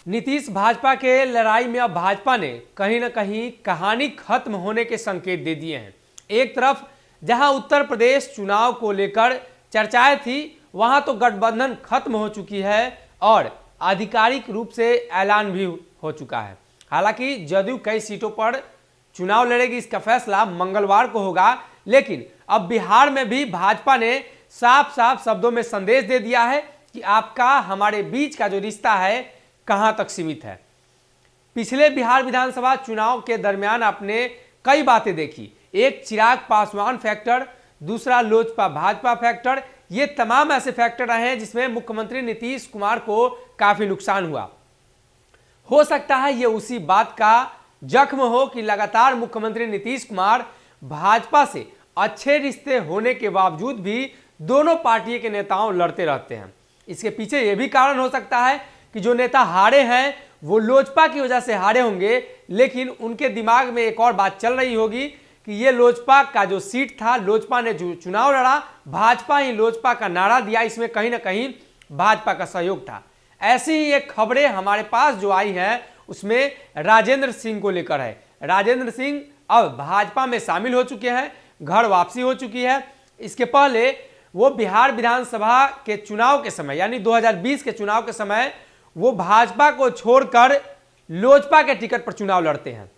नीतीश भाजपा के लड़ाई में अब भाजपा ने कहीं ना कहीं कहानी खत्म होने के संकेत दे दिए हैं। एक तरफ जहां उत्तर प्रदेश चुनाव को लेकर चर्चाएं थी, वहां तो गठबंधन खत्म हो चुकी है और आधिकारिक रूप से ऐलान भी हो चुका है। हालांकि जदयू कई सीटों पर चुनाव लड़ेगी, इसका फैसला मंगलवार को होगा, लेकिन अब बिहार में भी भाजपा ने साफ साफ शब्दों में संदेश दे दिया है कि आपका हमारे बीच का जो रिश्ता है कहां तक सीमित है। पिछले बिहार विधानसभा चुनाव के दरमियान आपने कई बातें देखी, एक चिराग पासवान फैक्टर, दूसरा लोजपा भाजपा फैक्टर, ये तमाम ऐसे फैक्टर रहे हैं जिसमें मुख्यमंत्री नीतीश कुमार को काफी नुकसान हुआ। हो सकता है ये उसी बात का जख्म हो कि लगातार मुख्यमंत्री नीतीश कुमार भाजपा से अच्छे रिश्ते होने के बावजूद भी दोनों पार्टी के नेताओं लड़ते रहते हैं। इसके पीछे यह भी कारण हो सकता है कि जो नेता हारे हैं वो लोजपा की वजह से हारे होंगे, लेकिन उनके दिमाग में एक और बात चल रही होगी कि ये लोजपा का जो सीट था, लोजपा ने जो चुनाव लड़ा, भाजपा ही लोजपा का नारा दिया, इसमें कहीं ना कहीं भाजपा का सहयोग था। ऐसी ही एक खबरें हमारे पास जो आई हैं उसमें राजेंद्र सिंह को लेकर है। राजेंद्र सिंह अब भाजपा में शामिल हो चुके हैं, घर वापसी हो चुकी है। इसके पहले वो बिहार विधानसभा के चुनाव के समय यानी 2020 के चुनाव के समय वो भाजपा को छोड़कर लोजपा के टिकट पर चुनाव लड़ते हैं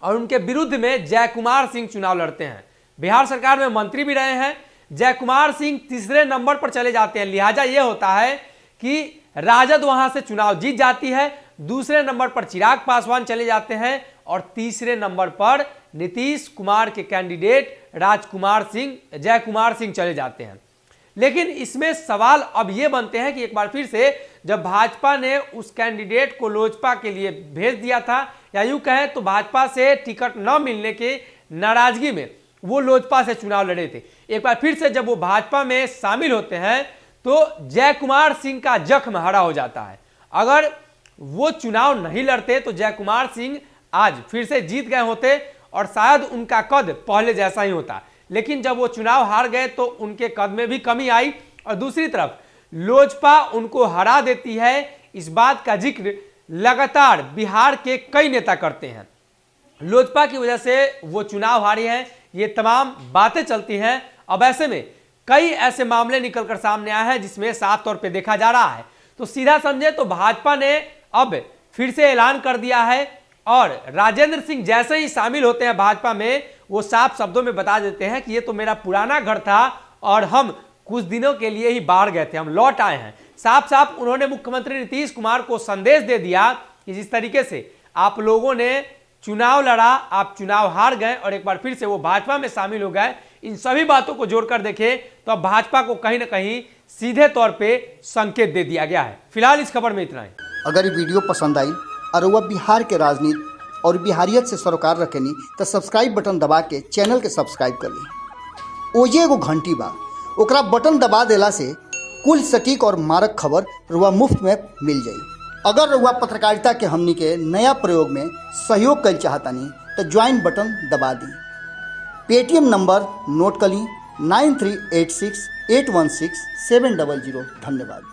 और उनके विरुद्ध में जयकुमार सिंह चुनाव लड़ते हैं। बिहार सरकार में मंत्री भी रहे हैं। जयकुमार सिंह तीसरे नंबर पर चले जाते हैं, लिहाजा यह होता है कि राजद वहां से चुनाव जीत जाती है। दूसरे नंबर पर चिराग पासवान चले जाते हैं और तीसरे नंबर पर नीतीश कुमार के कैंडिडेट जयकुमार सिंह चले जाते हैं। लेकिन इसमें सवाल अब ये बनते हैं कि एक बार फिर से जब भाजपा ने उस कैंडिडेट को लोजपा के लिए भेज दिया था, या यूं कहें तो भाजपा से टिकट न मिलने के नाराजगी में वो लोजपा से चुनाव लड़े थे, एक बार फिर से जब वो भाजपा में शामिल होते हैं तो जयकुमार सिंह का जख्म हरा हो जाता है। अगर वो चुनाव नहीं लड़ते तो जयकुमार सिंह आज फिर से जीत गए होते और शायद उनका कद पहले जैसा ही होता, लेकिन जब वो चुनाव हार गए तो उनके कद में भी कमी आई और दूसरी तरफ लोजपा उनको हरा देती है। इस बात का जिक्र लगातार बिहार के कई नेता करते हैं। लोजपा की वजह से वो चुनाव हारी हैं, ये तमाम बातें चलती हैं। अब ऐसे में कई ऐसे मामले निकलकर सामने आए हैं जिसमें साफ तौर पे देखा जा रहा है, तो सीधा समझे तो भाजपा ने अब फिर से ऐलान कर दिया है और राजेंद्र सिंह जैसे ही शामिल होते हैं भाजपा में, वो साफ शब्दों में बता देते हैं कि ये तो मेरा पुराना घर था और हम कुछ दिनों के लिए ही बाहर गए थे, हम लौट आए हैं। साफ साफ उन्होंने मुख्यमंत्री नीतीश कुमार को संदेश दे दिया कि जिस तरीके से आप लोगों ने चुनाव लड़ा, आप चुनाव हार गए और एक बार फिर से वो भाजपा में शामिल हो गए। इन सभी बातों को जोड़कर देखें तो अब भाजपा को कहीं ना कहीं सीधे तौर पे संकेत दे दिया गया है। फिलहाल इस खबर में इतना ही। अगर ये वीडियो पसंद आई और वह बिहार के राजनीति और बिहारियत से सरोकार रखेनी तो सब्सक्राइब बटन दबा के चैनल के सब्सक्राइब कर ली। ओजे एगो घंटी बा, ओकरा बटन दबा देला से कुल सटीक और मारक खबर रुआ मुफ्त में मिल जाई। अगर रुआ पत्रकारिता के हमनी के नया प्रयोग में सहयोग कर चाहतानी तो ज्वाइन बटन दबा दी। पेटीएम नंबर नोट कर ली 9386816700। धन्यवाद।